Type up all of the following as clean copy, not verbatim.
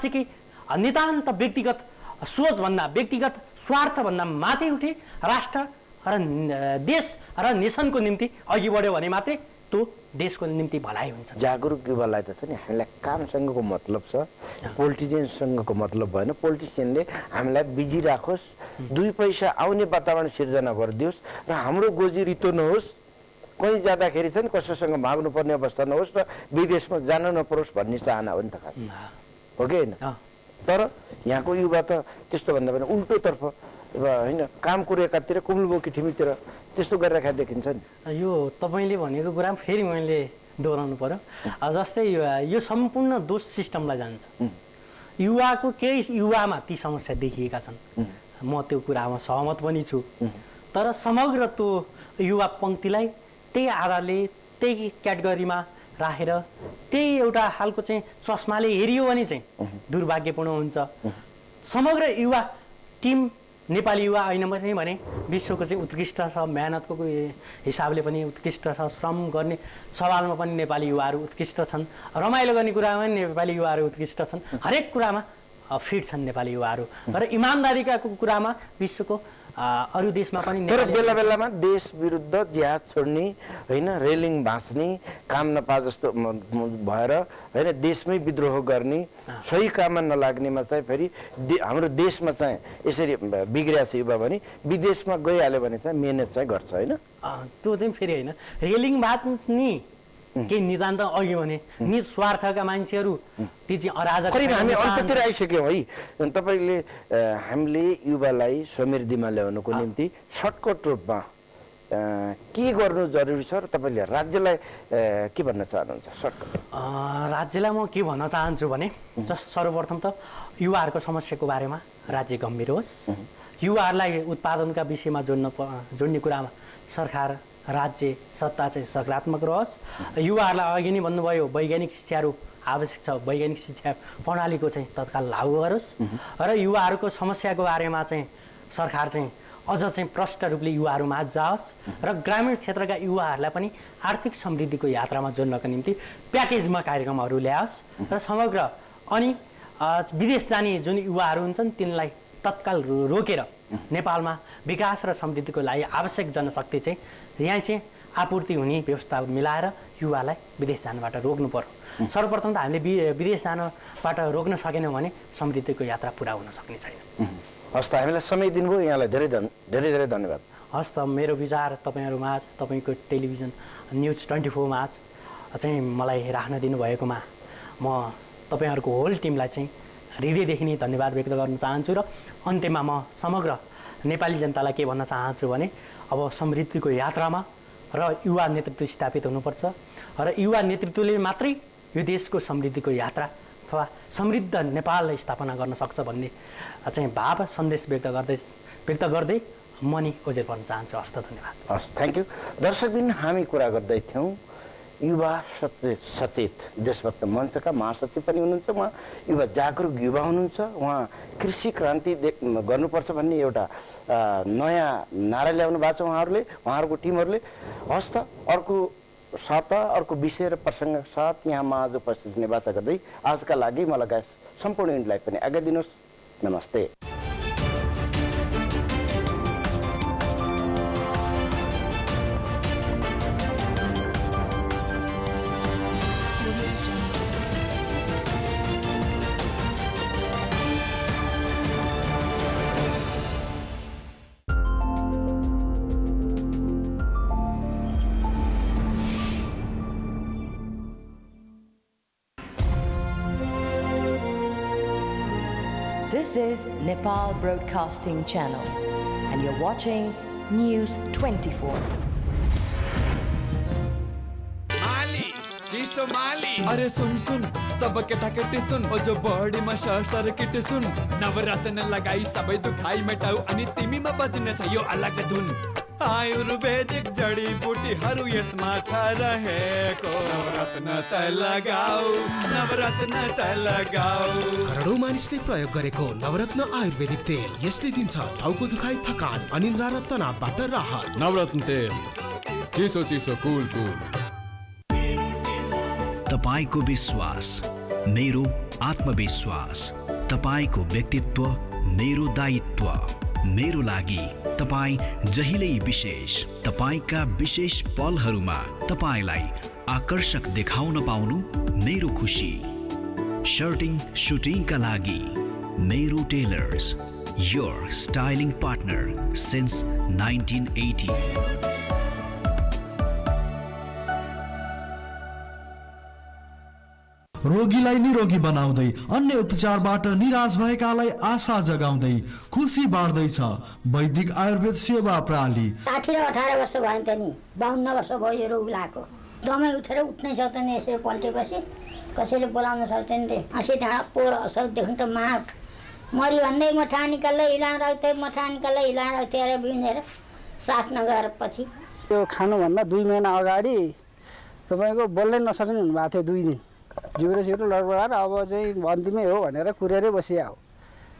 कि नितान्त व्यक्तिगत सोचभन्दा व्यक्तिगत स्वार्थभन्दा माथि उठे राष्ट्र र देश र नेसनको निम्ति अघि बढ्यो भने मात्रै त्यो देशको निम्ति भलाइ हुन्छ। जागरुक युवालाई त छ नि हामीलाई कामसँगको मतलब छ, पोलिटिसियनसँगको मतलब भएन। पोलिटिसियनले हामीलाई बिजी राखोस्, 2 पैसा आउने वातावरण सिर्जना गरिदियोस् र हाम्रो गोजी रितो नहोस्, कहीँ जाँदाखेरि चाहिँ कसैसँग माग्नु पर्ने अवस्था नहोस् र विदेशमा जान नपरोस् भन्ने चाहना हो नि त खास, हो कि होइन? तर यहाँको युवा त त्यस्तो भन्दा पनि उल्टोतर्फ होइन कामको रेखातिर कुम्लुबोकी ठिमीतिर त्यस्तो गरिरहेको देखिन्छ नि। यो तपाईँले भनेको कुरा फेरि मैले दोहोऱ्याउनु पर्यो। जस्तै यो सम्पूर्ण दोष सिस्टमलाई जान्छ। युवाको केही युवामा ती समस्या देखिएका छन्, म त्यो कुरामा सहमत पनि छु। तर समग्र त्यो युवा पङ्क्तिलाई त्यही आधारले त्यही क्याटेगोरीमा राखेर त्यही एउटा खालको चाहिँ चस्माले हेरियो भने चाहिँ दुर्भाग्यपूर्ण हुन्छ। समग्र युवा टिम नेपाली युवा होइन भने विश्वको चाहिँ उत्कृष्ट छ, मेहनतको हिसाबले पनि उत्कृष्ट छ, श्रम गर्ने सवालमा पनि नेपाली युवाहरू उत्कृष्ट छन्, रमाइलो गर्ने कुरामा पनि नेपाली युवाहरू उत्कृष्ट छन्, हरेक कुरामा फिट छन् नेपाली युवाहरू। र इमान्दारीका कुरामा विश्वको अरू देशमा पनि तर बेला बेलामा देश विरुद्ध जिहाद छोड्ने होइन रेलिङ भाँच्ने काम नपा जस्तो भएर होइन देशमै विद्रोह गर्ने सही काममा नलाग्नेमा चाहिँ फेरि हाम्रो देशमा चाहिँ यसरी बिग्रिया छ युवा भने विदेशमा गइहाल्यो भने चाहिँ मेहनत चाहिँ गर्छ होइन। त्यो चाहिँ फेरि होइन रेलिङ भाँच्ने केही नितान्त अघि भने निस्वार्थका मान्छेहरू ती चाहिँ अराजक। हामी अन्ततिर आइसक्यौँ है। तपाईँले हामीले युवालाई समृद्धिमा ल्याउनुको निम्ति सर्टकट रूपमा के गर्नु जरुरी छ र तपाईँले राज्यलाई के भन्न चाहनुहुन्छ? सर्टकट राज्यलाई म के भन्न चाहन्छु भने सर्वप्रथम त युवाहरूको समस्याको बारेमा राज्य गम्भीर होस्, युवाहरूलाई उत्पादनका विषयमा जोड्ने कुरामा सरकार राज्य सत्ता चाहिँ सकारात्मक रहोस्। युवाहरूलाई अघि नै भन्नुभयो वैज्ञानिक शिक्षाहरू आवश्यक छ, वैज्ञानिक शिक्षा प्रणालीको चाहिँ तत्काल लागू गरोस् र युवाहरूको समस्याको बारेमा चाहिँ सरकार चाहिँ अझ चाहिँ प्रष्ट रूपले युवाहरूमा जाओस् र ग्रामीण क्षेत्रका युवाहरूलाई पनि आर्थिक समृद्धिको यात्रामा जोड्नका निम्ति प्याकेजमा कार्यक्रमहरू ल्याओस् र समग्र अनि विदेश जाने जुन युवाहरू हुन्छन् तिनलाई तत्काल रोकेर नेपालमा विकास र समृद्धिको लागि आवश्यक जनशक्ति चाहिँ यहाँ चाहिँ आपूर्ति हुने व्यवस्था मिलाएर युवालाई विदेश जानबाट रोक्नु पर्यो। सर्वप्रथम त हामीले विदेश जानबाट रोक्न सकेनौँ भने समृद्धिको यात्रा पुरा हुन सक्ने छैन। हस् त, हामीलाई समय दिनुभयो, यहाँलाई धेरै धेरै धन्यवाद। हस् त, मेरो विचार तपाईँहरूमाझ तपाईँको टेलिभिजन न्युज 24 चाहिँ मलाई राख्न दिनुभएकोमा म तपाईँहरूको होल टिमलाई चाहिँ हृदयदेखि नै धन्यवाद व्यक्त गर्न चाहन्छु। र अन्त्यमा म समग्र नेपाली जनतालाई के भन्न चाहन्छु भने अब समृद्धिको यात्रामा र युवा नेतृत्व स्थापित हुनुपर्छ र युवा नेतृत्वले मात्रै यो देशको समृद्धिको यात्रा अथवा समृद्ध नेपाललाई स्थापना गर्न सक्छ भन्ने चाहिँ भाव सन्देश व्यक्त गर्दै म नि ओजेर पर्न चाहन्छु। हस् त, धन्यवाद। हस्, थ्याङ्क यू। दर्शकबिन हामी कुरा गर्दै थियौँ युवा सचेत देशभक्त मञ्चका महासचिव पनि हुनुहुन्छ, उहाँ युवा जागरुक युवा हुनुहुन्छ। उहाँ कृषि क्रान्ति गर्नुपर्छ भन्ने एउटा नयाँ नारा ल्याउनु भएको छ उहाँहरूको टिमहरूले। हस् त, अर्को साता अर्को विषय र प्रसङ्गका साथ यहाँ माझ उपस्थित हुने वाचा गर्दै आजका लागि म लगायत सम्पूर्ण युनिटलाई पनि आज्ञा दिनुहोस्। नमस्ते। This is Nepal Broadcasting Channel and you're watching News 24. अरे सुन सब केटाकेटी सुन ओ जो बॉडीमा सर्किट सुन नवरत्न लगाई सबै दुखाइ मेटाऊ अनि तिमीमा बज्ने छ यो अलग धुन आयुर्वेदिक जडीबुटीहरू यसमा छ रहेको नवरत्न त लगाऊ करोडौं मानिसले प्रयोग गरेको नवरत्न आयुर्वेदिक तेल यसले दिन्छ टाउको दुखाइ थकान अनिद्रा र तनावबाट राहत। नवरत्न तेल चिसो चिसो कुल कुल। तपाईको विश्वास मेरो आत्मविश्वास, तपाईको व्यक्तित्व मेरो दायित्व, मेरो लागि तपाई जहिल्यै विशेष, तपाईका विशेष पलहरूमा तपाईलाई आकर्षक देखाउन पाउनु मेरो खुसी। शर्टिङ सुटिङका लागि मेरो tailors, your styling partner since 1980। रोगीलाई निरोगी बनाउँदै अन्य उपचारबाट निराश भएकालाई आशा जगाउँदै खुसी बाँड्दैछ वैदिक आयुर्वेद सेवा प्रणाली। 60 र 18 वर्ष भयो नि त नि, 52 वर्ष भयो यो रोग लागेको। दमै उठेर उठ्नै सक्दैन, यसरी पल्टेपछि कसैले बोलाउन सक्दैन। त्यो हाँसी ढाँडा पोहोर असर देख्नु त माट मरि भन्दै मठा निकाल्दै हिलाएर राख्दै मठा निकाल्दै हिलाएर राख्दै बिउनेर सास नगएर पछि त्यो खानुभन्दा 2 महिना अगाडि तपाईँको बोल्नै नसक्ने हुनुभएको थियो। 2 दिन जिउरो लडबडाएर अब चाहिँ अन्तिमै हो भनेर कुरेरै बसिया हो।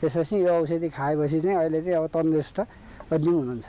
त्यसपछि यो औषधि खाएपछि चाहिँ अहिले चाहिँ अब तन्दुरुस्त अझै हुनुहुन्छ।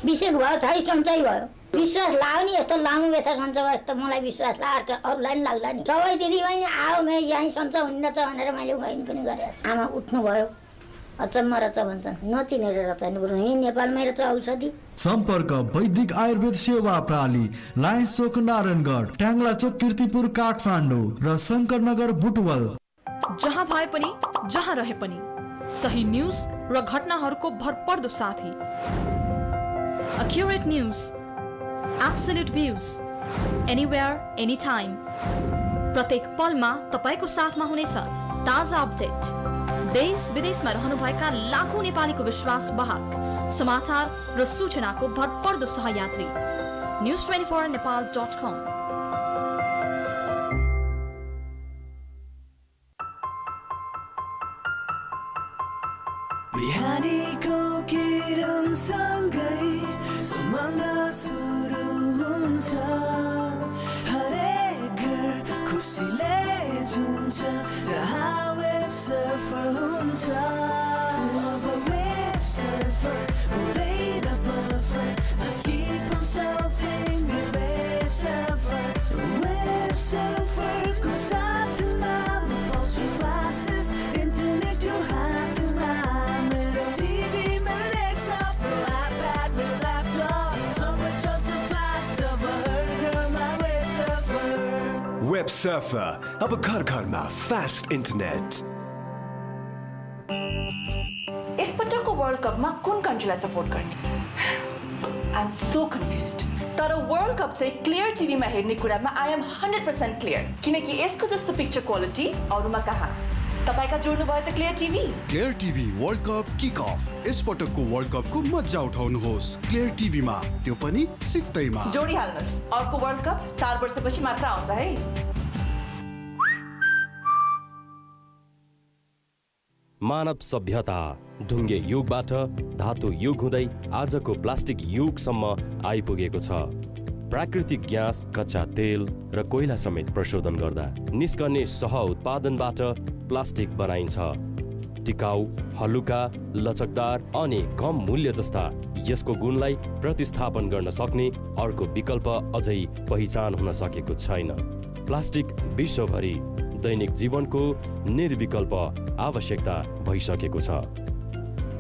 विषेक भयो, थाहै सन्चै भयो। विश्वास लाग्यो नि, यस्तो लामो व्यथा सन्चो भयो यस्तो मलाई विश्वास लाग्यो, अरूलाई पनि लाग्ला नि। सबै दिदीबहिनी आयो म यहीँ सन्चो हुन्न छ भनेर मैले उहाँइन पनि गरेको छु। आमा उठ्नु भयो, अचम्म रहेछ भन्छन्, नचिनेर रहेछ यहीँ नेपालमै रहेछ औषधि। सम्पर्क वैदिक आयुर्वेद सेवा प्रणाली, लायन्स चोक नारायणगढ, ट्याङ्ला चोक कीर्तिपुर काठमाडौँ र शङ्करनगर बुटवल। जहाँ भए पनि जहाँ रहे पनि सही न्यूज र घटनाहरूको भरपर्दो साथी। Accurate news, absolute views, anywhere, anytime. प्रत्येक पलमा तपाईको साथमा हुनेछ ताजा अपडेट। देश विदेशमा रहनुभएका लाखौं नेपालीको विश्वास वाहक, समाचार र सूचनाको भरपर्दो सहयात्री। news24nepal.com। बिहानीको किरणसँगै सम्बन्ध सुरु हुन्छ, हरेक घर खुसीले झुम्छ जहाँ वेब सर्फर हुन्छ। अब वेब सर्फर हुँदैन perfect, just keep on surfing with web surfer. Web सर्फरको साथमा म पाउँछु फास्टेस्ट इन्टरनेट यो हातमा। मेरो टिभी, मेरो डेस्कटप, मेरो आइप्याड, मेरो ल्यापटप सबै चल्छ फास्ट अब हर घरमा वेब सर्फर। वेब सर्फर अब घर घरमा फास्ट इन्टरनेट। यसपटकको वर्ल्ड कपमा कुन कन्ट्रीलाई सपोर्ट गर्ने? I am so confused. तर वर्ल्ड कप चाहिँ क्लियर टिभीमा हेर्ने कुरामा आई एम 100% क्लियर, किनकि यसको जस्तो पिक्चर क्वालिटी अरूमा कहाँ। तपाईका जोड्नु भयो त clear TV? Clear TV world cup kick off. यसपटकको वर्ल्ड कपको मजा उठाउनुहोस् क्लियर टिभीमा, त्यो पनि सित्तैमा। जोडिहाल्नुहोस्, अर्को वर्ल्ड कप 4 वर्षपछि मात्र आउँछ है। मानव सभ्यता ढुङ्गे युगबाट धातु युग हुँदै आजको प्लास्टिक युगसम्म आइपुगेको छ। प्राकृतिक ग्यास, कच्चा तेल र कोइला समेत प्रशोधन गर्दा निस्कने सह उत्पादनबाट प्लास्टिक बनाइन्छ। टिकाउ, हलुका, लचकदार अनि कम मूल्य जस्ता यसको गुणलाई प्रतिस्थापन गर्न सक्ने अर्को विकल्प अझै पहिचान हुन सकेको छैन। प्लास्टिक विश्वभरि दैनिक जीवनको निर्विकल्प आवश्यकता भइसकेको छ।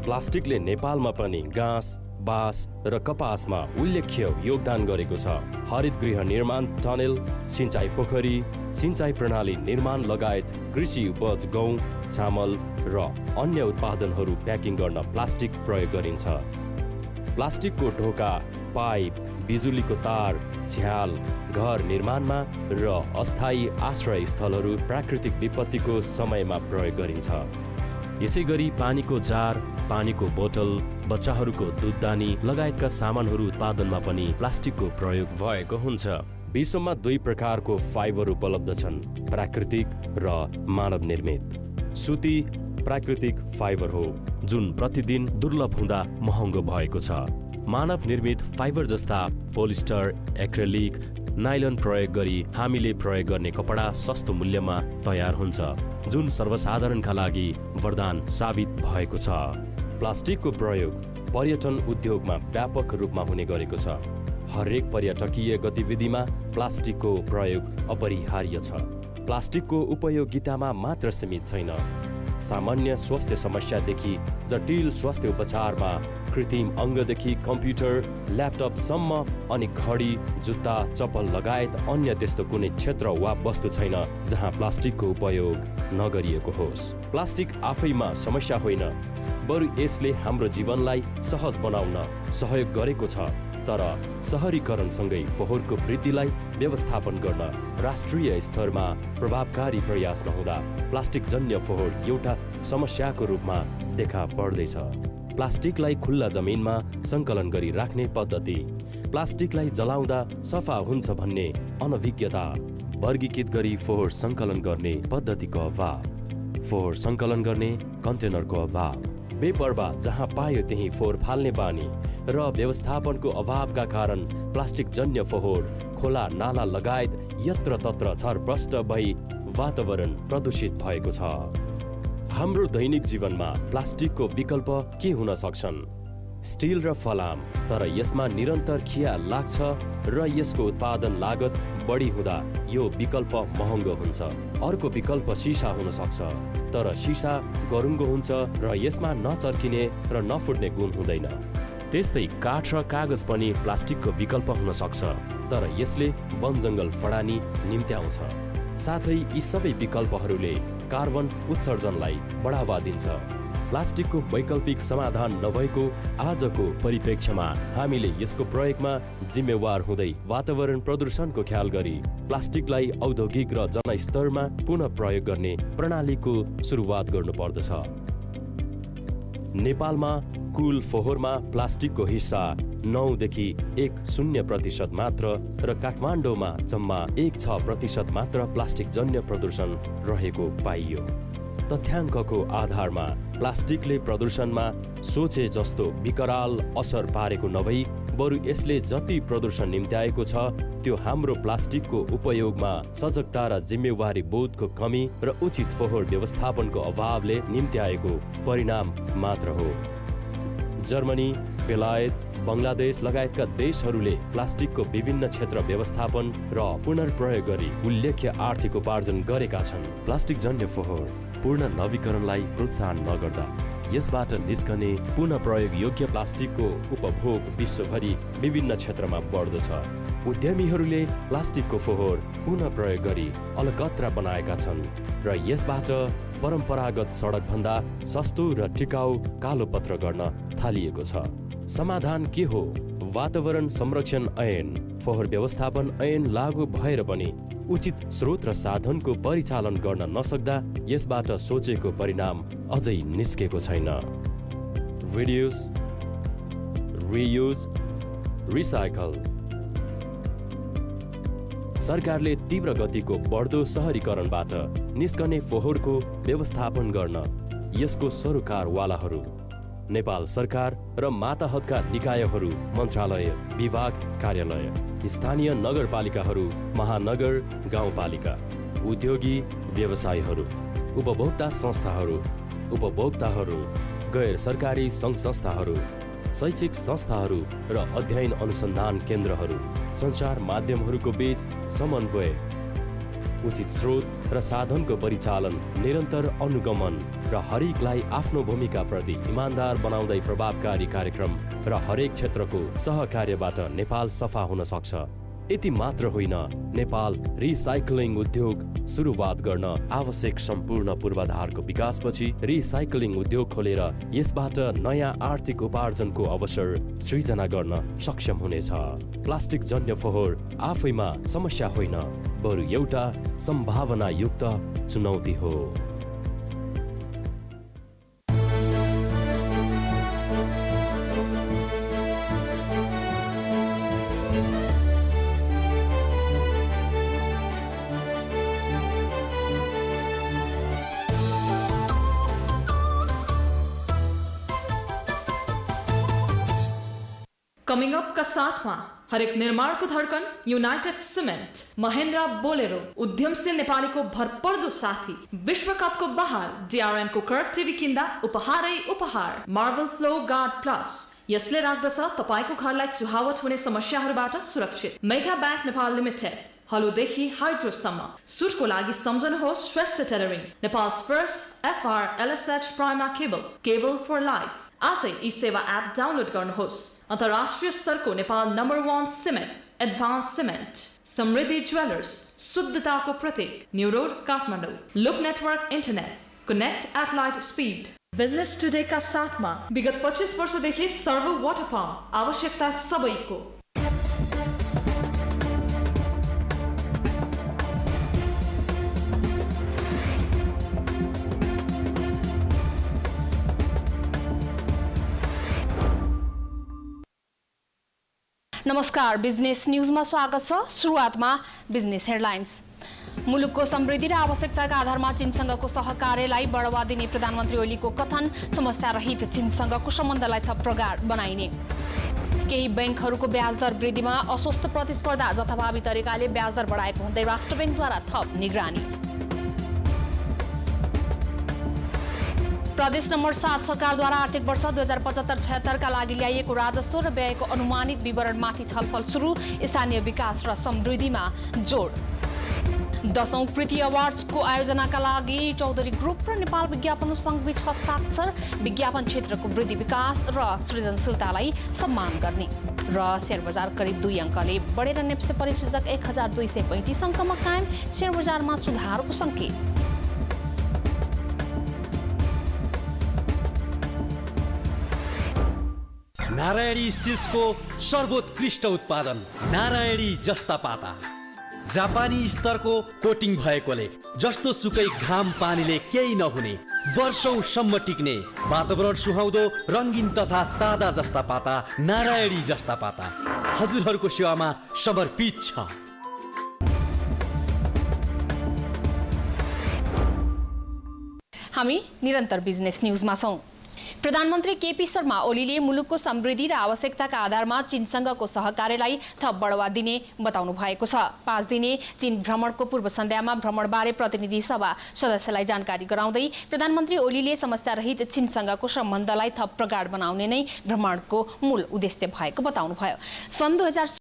प्लास्टिकले नेपालमा पनि घाँस, बाँस र कपासमा उल्लेख्य योगदान गरेको छ। हरित गृह निर्माण, टनेल, सिंचाई पोखरी, सिंचाई प्रणाली निर्माण लगायत कृषि उपज, गहुँ, चामल र अन्य उत्पादनहरू प्याकिङ गर्न प्लास्टिक प्रयोग गरिन्छ। प्लास्टिकको ढोका, पाइप, बिजुलीको तार, झ्याल, घर निर्माणमा र अस्थायी आश्रय स्थलहरू प्राकृतिक विपत्तिको समयमा प्रयोग गरिन्छ। यसै गरी पानीको जार, पानीको बोतल, बच्चाहरूको दुधदानी लगायतका सामानहरू उत्पादनमा पनि प्लास्टिकको प्रयोग भएको हुन्छ। विश्वमा 2 प्रकारको फाइबर उपलब्ध छन्, प्राकृतिक र मानव निर्मित। सुती प्राकृतिक फाइबर हो जुन प्रतिदिन दुर्लभ हुँदा महँगो भएको छ। मानव निर्मित फाइबर जस्ता पोलिस्टर, एक्रेलिक, नाइलन प्रयोग गरी हामीले प्रयोग गर्ने कपडा सस्तो मूल्यमा तयार हुन्छ, जुन सर्वसाधारणका लागि वरदान साबित भएको छ। प्लास्टिकको प्रयोग पर्यटन उद्योगमा व्यापक रूपमा हुने गरेको छ। हरेक पर्यटकीय गतिविधिमा प्लास्टिकको प्रयोग अपरिहार्य छ। प्लास्टिकको उपयोगितामा मात्र सीमित छैन। सामान्य स्वास्थ्य समस्यादेखि जटिल स्वास्थ्य उपचारमा, कृत्रिम अङ्गदेखि कम्प्युटर, ल्यापटपसम्म अनि घडी, जुत्ता, चप्पल लगायत अन्य त्यस्तो कुनै क्षेत्र वा वस्तु छैन जहाँ प्लास्टिकको उपयोग नगरिएको होस्। प्लास्टिक आफैमा समस्या होइन, बरु यसले हाम्रो जीवनलाई सहज बनाउन सहयोग गरेको छ। तर सहरीकरणसँगै फोहोरको वृद्धिलाई व्यवस्थापन गर्न राष्ट्रिय स्तरमा प्रभावकारी प्रयास नहुँदा प्लास्टिकजन्य फोहोर एउटा समस्याको रूपमा देखा पर्दैछ। प्लास्टिकलाई खुल्ला जमिनमा सङ्कलन गरी राख्ने पद्धति, प्लास्टिकलाई जलाउँदा सफा हुन्छ भन्ने अनभिज्ञता, वर्गीकृत गरी फोहोर सङ्कलन गर्ने पद्धतिको अभाव, फोहोर सङ्कलन गर्ने कन्टेनरको अभाव, बेपरवाह जहाँ पायो त्यही फोहोर फाल्ने बानी र व्यवस्थापनको अभावका कारण प्लास्टिक जन्य फोहोर खोला नाला लगायत यत्रतत्र छरप्रष्ट भई वातावरण प्रदूषित भएको छ। हाम्रो दैनिक जीवनमा प्लास्टिकको विकल्प के हुन सक्छन्? स्टिल र फलाम, तर यसमा निरन्तर खिया लाग्छ र यसको उत्पादन लागत बढी हुँदा यो विकल्प महँगो हुन्छ। अर्को विकल्प सिसा हुन सक्छ, तर सिसा गरुङ्गो हुन्छ र यसमा नचर्किने र नफुट्ने गुण हुँदैन। त्यस्तै काठ र कागज पनि प्लास्टिकको विकल्प हुन सक्छ, तर यसले वन जङ्गल फडानी निम्त्याउँछ। साथै यी सबै विकल्पहरूले कार्बन उत्सर्जनलाई बढावा दिन्छ। प्लास्टिकको वैकल्पिक समाधान नभएको आजको परिप्रेक्ष्यमा हामीले यसको प्रयोगमा जिम्मेवार हुँदै वातावरण प्रदूषणको ख्याल गरी प्लास्टिकलाई औद्योगिक र जनस्तरमा पुनः प्रयोग गर्ने प्रणालीको सुरुवात गर्नुपर्दछ। नेपालमा कुल फोहोरमा प्लास्टिकको हिस्सा 9देखि 10% मात्र र काठमाडौँमा जम्मा 1.6% मात्र प्लास्टिक जन्य प्रदूषण रहेको पाइयो। तथ्याङ्कको आधारमा प्लास्टिकले प्रदूषणमा सोचे जस्तो विकराल असर पारेको नभई बरु यसले जति प्रदूषण निम्त्याएको छ त्यो हाम्रो प्लास्टिकको उपयोगमा सजगता र जिम्मेवारी बोधको कमी र उचित फोहोर व्यवस्थापनको अभावले निम्त्याएको परिणाम मात्र हो। जर्मनी, बेलायत, बङ्गलादेश लगायतका देशहरूले प्लास्टिकको विभिन्न क्षेत्र व्यवस्थापन र पुनर्प्रयोग गरी उल्लेख्य आर्थिक उपार्जन गरेका छन्। प्लास्टिक जन्य फोहोर पूर्ण नवीकरणलाई प्रोत्साहन नगर्दा यसबाट निस्कने पुनः प्रयोग योग्य प्लास्टिकको उपभोग विश्वभरि विभिन्न क्षेत्रमा बढ्दछ। उद्यमीहरूले प्लास्टिकको फोहोर पुनः प्रयोग गरी अलकत्रा बनाएका छन् र यसबाट परम्परागत सडकभन्दा सस्तो र टिकाउ कालो पत्र गर्न थालिएको छ। समाधान के हो? वातावरण संरक्षण ऐन, फोहोर व्यवस्थापन ऐन लागू भएर पनि उचित स्रोत र साधनको परिचालन गर्न नसक्दा यसबाट सोचेको परिणाम अझै निस्केको छैन। Reduce, reuse, recycle. सरकारले तीव्र गतिको बढ्दो सहरीकरणबाट निस्कने फोहोरको व्यवस्थापन गर्न यसको सरोकारवालाहरू नेपाल सरकार र माताहतका निकायहरू, मन्त्रालय, विभाग, कार्यालय, स्थानीय नगरपालिकाहरू, महानगर, गाउँपालिका, उद्योगी, व्यवसायीहरू, उपभोक्ता संस्थाहरू, उपभोक्ताहरू, गैर सरकारी सङ्घ संस्थाहरू, शैक्षिक संस्थाहरू र अध्ययन अनुसन्धान केन्द्रहरू, सञ्चार माध्यमहरूको बीच समन्वय, उचित स्रोत र साधनको परिचालन, निरन्तर अनुगमन र हरेकलाई आफ्नो भूमिकाप्रति इमान्दार बनाउँदै प्रभावकारी कार्यक्रम र हरेक क्षेत्रको सहकार्यबाट नेपाल सफा हुन सक्छ। यति मात्र होइन, नेपाल रिसाइक्लिङ उद्योग सुरुवात गर्न आवश्यक सम्पूर्ण पूर्वाधारको विकासपछि रिसाइक्लिङ उद्योग खोलेर यसबाट नयाँ आर्थिक उपार्जनको अवसर सृजना गर्न सक्षम हुनेछ। प्लास्टिक जन्य फोहोर आफैमा समस्या होइन, बरु एउटा सम्भावनायुक्त चुनौती हो। कमिंग अप का साथमा हरेक निर्माण को धड़कन यूनाइटेड सीमेंट, महेंद्रा बोलेरो, उद्यम से नेपाली को भरपर्दो साथी, विश्व कप को बहार DRN को कर्भ टिभी किन्दा उपहारै उपहार, मार्बल फ्लो गार्ड प्लस। यसले राख्दछ तपाईको घरलाई चुहावट हुने समस्याहरूबाट सुरक्षित। मेगा बैंक नेपाल लिमिटेड हलोदेखि हाइड्रोसम्म सुटको लागि सम्झनुहोस् Shrestha tailoring, Nepal's first FRLSH prima cable for life. आजै ई सेवा एप डाउनलोड गर्नुहोस्। अन्तर्राष्ट्रिय स्तरको Nepal number 1 cement advance cement Samriddhi jewellers, शुद्धताको प्रतीक, new road Kathmandu. Look network internet, connect at light speed. Business टुडेका साथमा विगत 25 वर्षदेखि सर्व वाटर पम्प, आवश्यकता सबैको। नमस्कार, बिजनेस न्यूजमा स्वागत छ। सुरुवातमा बिजनेस हेडलाइन्स। मुलुकको समृद्धि र आवश्यकताका आधारमा चीनसँगको सहकार्यलाई बढावा दिने प्रधानमन्त्री ओलीको कथन। समस्या रहित चीनसँगको सम्बन्धलाई थप प्रगाढ बनाइने। केही बैंकहरूको ब्याज दर वृद्धिमा अस्वस्थ प्रतिस्पर्धा, जथाभावी तरिकाले ब्याज दर बढाएको हुँदै राष्ट्र बैंकद्वारा थप निगरानी। प्रदेश नम्बर 7 सरकारद्वारा आर्थिक वर्ष 2075-76 का लागि ल्याइएको राजस्व र व्ययको अनुमानित विवरणमाथि छलफल सुरु। स्थानीय विकास र समृद्धिमा जोड। 10औं कृति अवार्ड्सको आयोजनाका लागि चौधरी ग्रुप र नेपाल विज्ञापन सङ्घबीच हस्ताक्षर। विज्ञापन क्षेत्रको वृद्धि विकास र सृजनशीलतालाई सम्मान गर्ने। र शेयर बजार करिब 2 अङ्कले बढेर नेप्से परिसूचक 1235 अङ्कमा कायम। शेयर बजारमा सुधारको सङ्केत। नारायणी स्टिल्सको सर्वोत्कृष्ट उत्पादन नारायणी जस्ता पाता। जापानी स्तरको कोटिङ भएकोले जस्तो सुकै घाम पानीले केही नहुने, वर्षौंसम्म टिक्ने, वातावरण सुहाउँदो, रङ्गीन तथा सादा जस्ता पाता नारायणी जस्ता पाता हजुरहरूको सेवामा समर्पित छ। हामी निरन्तर बिजनेस न्यूजमा छौं। प्रधानमन्त्री केपी शर्मा ओलीले मुलुकको समृद्धि र आवश्यकताका आधारमा चीनसँगको सहकार्यलाई थप बढावा दिने बताउनु भएको छ। 5 दिने चीन भ्रमणको पूर्व सन्ध्यामा भ्रमणबारे प्रतिनिधि सभा सदस्यलाई जानकारी गराउँदै प्रधानमन्त्री ओलीले समस्यारहित चीनसँगको सम्बन्धलाई थप प्रगाढ बनाउने नै भ्रमणको मूल उद्देश्य भएको बताउनुभयो। सन्